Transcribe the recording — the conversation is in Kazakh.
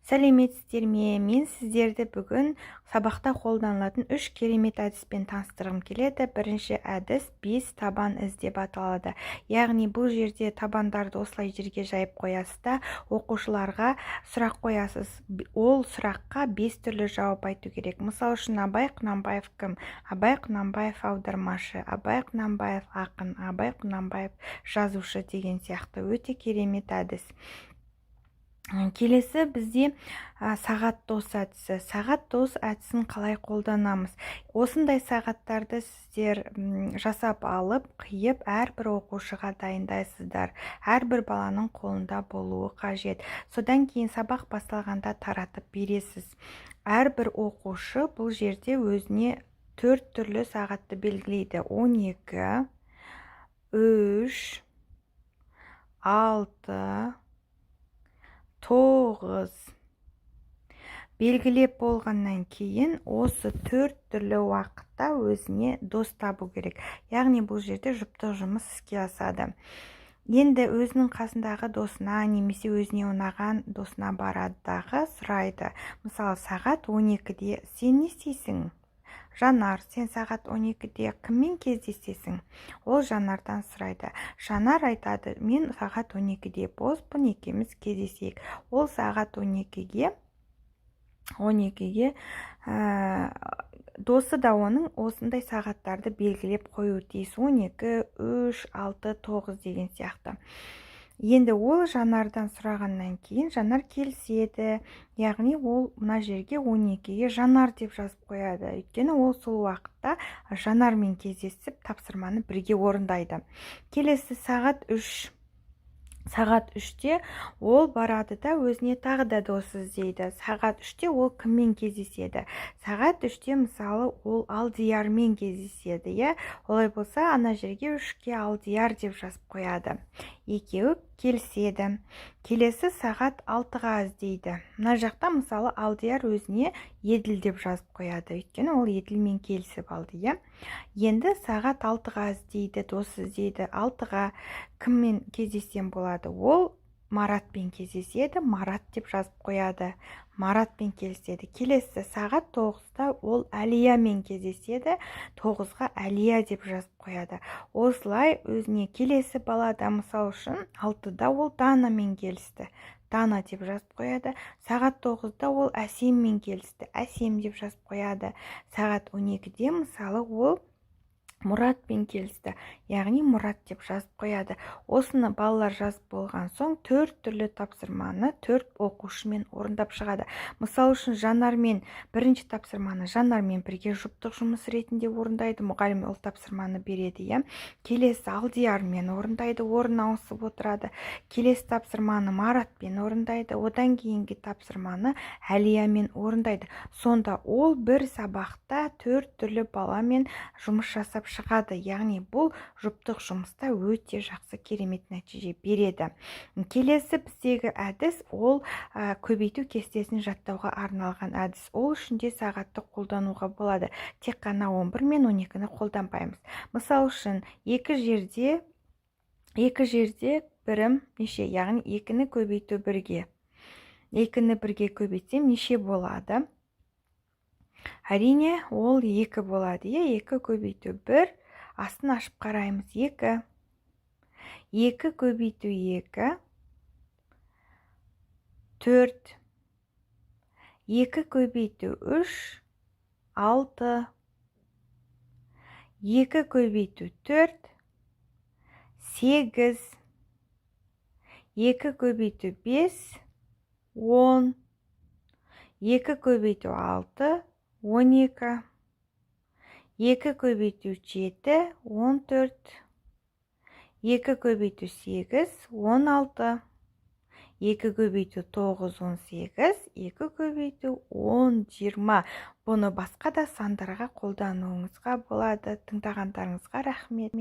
Сәлеметсіздер ме? Мен сіздерді бүгін сабақта қолданылатын 3 керемет әдіспен таныстырғым келеді. Бірінші әдіс 5 табан із деп аталады. Яғни бұл жерде табандарды осылай жерге жайып қоясыз да, оқушыларға сұрақ қоясыз. Ол сұраққа 5 түрлі жауап айту керек. Мысал үшін, Абай Құнанбаев кім? Абай Құнанбаев аудармашы, Абай Құнанбаев ақын, Абай Құнанбаев жазушы деген сияқты өте керемет әдіс. Келесі бізде сағат дос әдісі. Сағат дос әдісін қалай қолданамыз? Осындай сағаттарды сіздер жасап алып, қиып, әрбір оқушыға дайындайсыздар. Әрбір баланың қолында болуы қажет. Содан кейін сабақ басталғанда таратып бересіз. Әрбір оқушы бұл жерде өзіне 4 түрлі сағатты белгілейді. 12, 3, 6, 9 белгілеп болғаннан кейін осы 4 түрлі уақытта өзіне дос табу керек. Яғни бұл жерде жұптық жұмыс іске асады. Енді өзінің қасындағы досына немесе өзіне ұнаған досына барады дағы сұрайды. Мысалы, сағат 12-де сен не істейсің? Жанар, сен сағат 12-де кіммен кездесесің? Ол Жанардан сұрайды. Жанар айтады, мен сағат 12-де боспын, екеуміз кездесейік. Ол сағат 12-ге досы да оның осындай сағаттарды белгілеп қою тиіс. 12, 3, 6, 9 деген сияқты. Енді ол Жанардан сұрағаннан кейін Жанар келіседі. Яғни ол мына жерге 12-ге Жанар деп жазып қояды. Өйткені ол сол уақытта Жанармен кездесіп тапсырманы бірге орындайды. Келесі сағат 3. Сағат 3-те ол барады да өзіне тағы да дос іздейді. Сағат 3-те ол кіммен кездеседі? Сағат 3-те мысалы ол Алдиярмен кездеседі. Олай болса, ана жерге 3-ке Алдияр деп жазып қояды. Екеуі келіседі. Келесі сағат 6-ға іздейді. Мына жақта мысалы Алдияр өзіне Еділ деп жазып қояды. Өйткені ол Еділмен келісіп алды. Енді сағат 6-ға іздейді, дос іздейді. 6-ға кіммен кездессем болады? Ол Маратпен кездеседі, Марат деп жазып қояды. Маратпен келіседі. Келесі сағат 9-та ол Әлиямен кездеседі, 9-ға Әлия деп жазып қояды. Осылай өзіне келесі балада мысал үшін 6-да ол Данамен келісті. Дана деп жазып қояды. Сағат 9-да ол Әсеммен келісті. Әсем деп жазып қояды. Сағат 12-де мысалы ол Мұратпен келісті. Яғни Мұрат деп жазып қояды. Осыны балалар жазып болған соң 4 түрлі тапсырманы 4 оқушымен орындап шығады. Мысал үшін Жанармен бірінші тапсырманы Жанармен бірге жұптық жұмыс ретінде орындайды. Мұғалім ол тапсырманы береді. Келесі Алдиярмен орындайды, орын ауысып отырады. Келесі тапсырманы Маратпен орындайды. Одан кейінгі тапсырманы Әлиямен орындайды. Сонда ол бір сабақта 4 түрлі баламен жұмыс жасап шығады. Яғни бұл жұптық жұмыста өте жақсы керемет нәтиже береді. Келесі біздегі әдіс ол көбейту кестесін жаттауға арналған әдіс. Ол үшін де сағатты қолдануға болады. Тек қана 11 мен 12-ні қолданбаймыз. Мысал үшін екі жерде бірім неше? Яғни 2-ні көбейту 1-ге. 2-ні 1-ге көбейтсем неше болады? Әрине, ол 2 болады. 2 көбейту 1, астын ашып қараймыз. 2. 2 көбейту 2, 4. 2 көбейту 3, 6. 2 көбейту 4, 8. 2 көбейту 5, 10. 2 көбейту 6, 12, 2 көбейту 7, 14, 2 көбейту 8, 16, 2 көбейту 9, 18, 2 көбейту 10, 20. Бұны басқа да сандарға қолдануыңызға болады. Тыңдағандарыңызға рахмет.